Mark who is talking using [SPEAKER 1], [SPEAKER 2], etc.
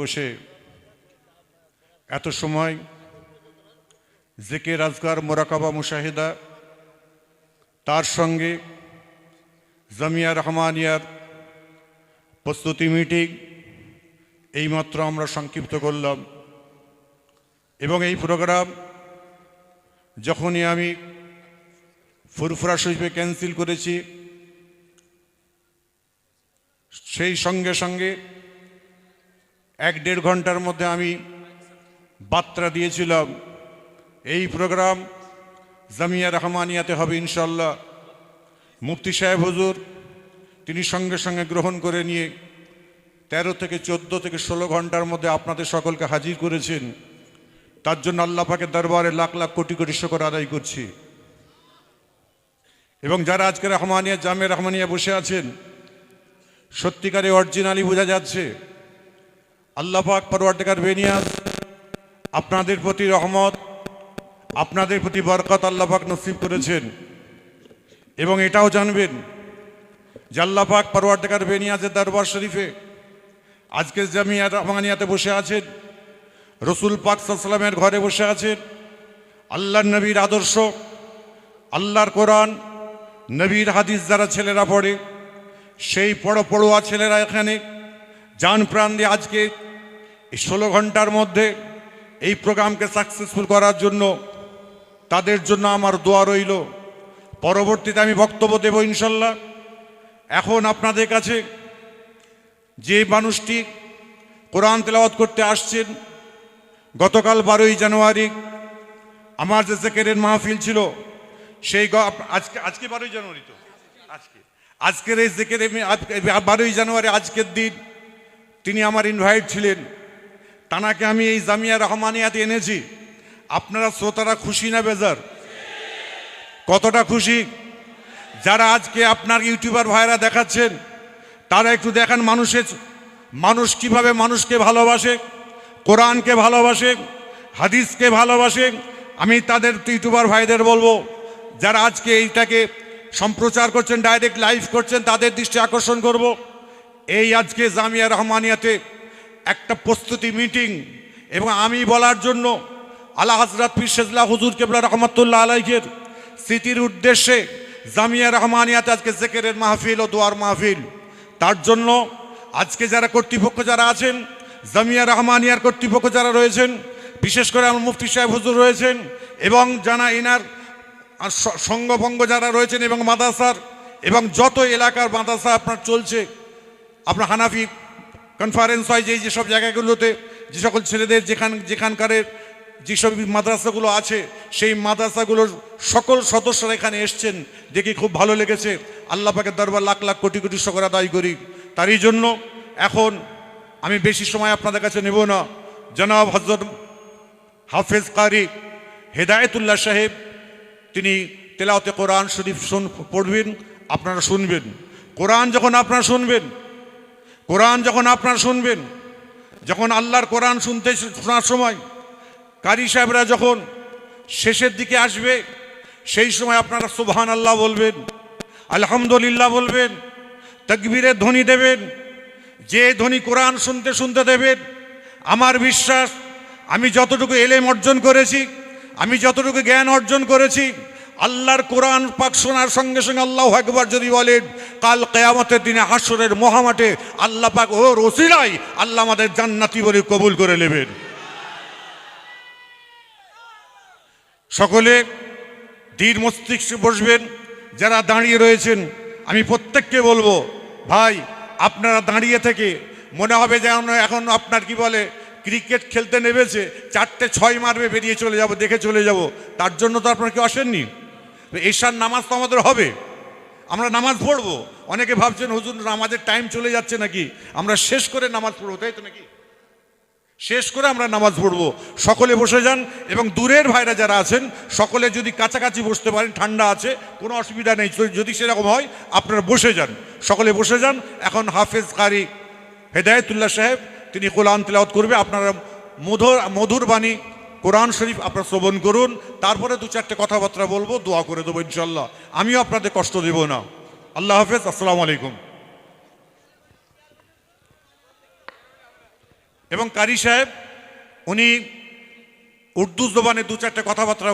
[SPEAKER 1] বসে এত সময় জিকির আজকার মোরাকাবা মুশাহিদা তার সঙ্গে জামিয়া রহমানিয়ার প্রস্তুতি মিটিং এইমাত্র আমরা সংক্ষিপ্ত করলাম এবং এই প্রোগ্রাম যখনই আমি ফুরফুরা শরীফে ক্যান্সেল করেছি সেই সঙ্গে সঙ্গে 1-1.5 ঘন্টার মধ্যে আমি বার্তা দিয়েছিলাম এই প্রোগ্রাম জামিয়া রহমানিয়াতে হবে ইনশাআল্লাহ। মুফতি সাহেব হুজুর তিনি সঙ্গে সঙ্গে গ্রহণ করে নিয়ে 13 থেকে 14 থেকে 16 ঘন্টার মধ্যে আপনাদের সকলকে হাজির করেছেন। তার জন্য আল্লাহ পাকের দরবারে লাখ লাখ কোটি কোটি শুকর আদায় করছি। এবং যারা আজকে রহমানিয়া জামিয়া রহমানিয়া বসে আছেন সত্যিকারে অরিজিনালি বোঝা যাচ্ছে আল্লাহ পাক পরওয়ারদিগার বেনিয়াজ আপনাদের প্রতি রহমত আপনাদের প্রতি বরকত আল্লাহ পাক নসিব করেছেন। এবং এটাও জানবেন যে আল্লাহ পাক পরওয়ারদিগার বেনিয়াজের দরবার শরীফে আজকে জামিয়া রহমানিয়াতে বসে আছেন, রসুল পাক সাল্লাল্লাহু আলাইহি ওয়াসাল্লামের ঘরে বসে আছেন। আল্লাহর নবীর আদর্শ, আল্লাহর কোরআন, নবীর হাদিস যারা ছেলেরা পড়ে সেই পড়ুয়া ছেলেরা এখানে জান প্রাণ দিয়ে আজকে এই 16 ঘন্টার মধ্যে এই প্রোগ্রামকে সাকসেসফুল করার জন্য তাদের জন্য আমার দোয়া রইল। পরবর্তীতে আমি বক্তব্য দেব ইনশাল্লাহ। এখন আপনাদের কাছে যে মানুষটি কোরআন তেলাওয়াত করতে আসছেন, গতকাল 12ই জানুয়ারি আমার যে জিকিরের মাহফিল ছিল সেই আজকে 12ই জানুয়ারি তো আজকের এই জিকির 12ই জানুয়ারি আজকের দিন তিনি আমার ইনভাইট ছিলেন। তানাকে আমি এই জামিয়া রহমানিয়াতে এনেছি। আপনারা শ্রোতারা খুশি না বেজার? কতটা খুশি? যারা আজকে আপনার ইউটিউবার ভাইরা দেখাচ্ছেন তারা একটু দেখান মানুষ কিভাবে মানুষকে ভালোবাসে, কোরআনকে ভালোবাসে, হাদিসকে ভালোবাসে। আমি তাদের ইউটিউবার ভাইদের বলবো যারা আজকে এইটাকে সম্প্রচার করছেন, ডাইরেক্ট লাইভ করছেন, তাদের দৃষ্টি আকর্ষণ করব এই আজকে জামিয়া রহমানিয়াতে একটা প্রস্তুতি মিটিং। এবং আমি বলার জন্য আলা হযরত পীর শেজলা হুজুর কেবলা রহমাতুল্লাহ আলাইহির স্মৃতির উদ্দেশ্যে জামিয়া রহমানিয়াতে আজকে জিকিরের মাহফিল ও দোয়ার মাহফিল। তার জন্য আজকে যারা কর্তৃপক্ষ যারা আছেন, জামিয়া রহমানিয়ার কর্তৃপক্ষ যারা রয়েছেন, বিশেষ করে আমার মুফতি সাহেব হুজুর রয়েছেন এবং জানা ইনার সঙ্গভঙ্গ যারা রয়েছেন এবং মাদ্রাসার এবং যত এলাকার মাদ্রাসা আপনার চলছে, আপনার হানাফি কনফারেন্স হয় যেসব জায়গাগুলোতে যে সকল ছেলেদের যেখানকার যেসব মাদ্রাসাগুলো আছে সেই মাদ্রাসাগুলোর সকল সদস্যরা এখানে এসছেন দেখে খুব ভালো লেগেছে। আল্লাহ পাকের দরবার লাখ লাখ কোটি কোটি শুকর আদায় করি। তারই জন্য এখন আমি বেশি সময় আপনাদের কাছে নেব না। জনাব হযরত হাফেজ কারি হেদায়েতুল্লাহ সাহেব তিনি তেলাওয়াতে কোরআন শরীফ পড়বেন, আপনারা শুনবেন। কোরআন যখন আপনারা শুনবেন, যখন আল্লাহর কোরআন শোনার সময় কারি সাহেবরা যখন শেষের দিকে আসবে সেই সময় আপনারা সুবহানাল্লাহ বলবেন, আলহামদুলিল্লাহ বলবেন, তাকবীরের ধ্বনি দেবেন। যে ধ্বনি কোরআন শুনতে শুনতে দেবেন, আমার বিশ্বাস আমি যতটুকু এলেম অর্জন করেছি, আমি যতটুকু জ্ঞান অর্জন করেছি, আল্লাহর কোরআন পাক শোনার সঙ্গে সঙ্গে আল্লাহু আকবার যদি বলেন, কাল কিয়ামতের দিনে হাসরের মহামাঠে আল্লাহ পাক ওর ওসিলায় আল্লাহ আমাদের জান্নাতি বলে কবুল করে নেবেন। সকলে ধীর মস্তিষ্কে বসবেন। যারা দাঁড়িয়ে রয়েছেন আমি প্রত্যেককে বলবো, ভাই আপনারা দাঁড়িয়ে থেকে মনে হবে যেন এখন আপনার কি বলে ক্রিকেট খেলতে নেমেছে, 4টে 6 মারবে, বেরিয়ে চলে যাব, দেখে চলে যাব। তার জন্য তো আপনারা কেউ আসেননি। এশার নামাজ তো আমাদের হবে, আমরা নামাজ পড়বো। অনেকে ভাবছেন হুজুর নামাজের টাইম চলে যাচ্ছে নাকি, আমরা শেষ করে নামাজ পড়বো, তাই তো নাকি? শেষ করে আমরা নামাজ পড়বো। সকলে বসে যান এবং দূরের ভাইরা যারা আছেন সকলে যদি কাছাকাছি বসতে পারেন, ঠান্ডা আছে, কোনো অসুবিধা নেই। যদি সেরকম হয় আপনারা বসে যান, সকলে বসে যান। এখন হাফেজ কারি হেদায়েতুল্লাহ সাহেব তিনি কোরআন তেলাওয়াত করবে। আপনারা মধুর বাণী কোরআন শরীফ আপনারা শ্রবণ করুন। তারপরে 2-4টে কথাবার্তা বলবো, দোয়া করে দেবো ইনশাল্লাহ। আমিও আপনাদের কষ্ট দেব না। আল্লাহ হাফেজ, আসসালামু আলাইকুম। এবং কারি সাহেব উনি উর্দু জবানে দু চারটে কথাবার্তা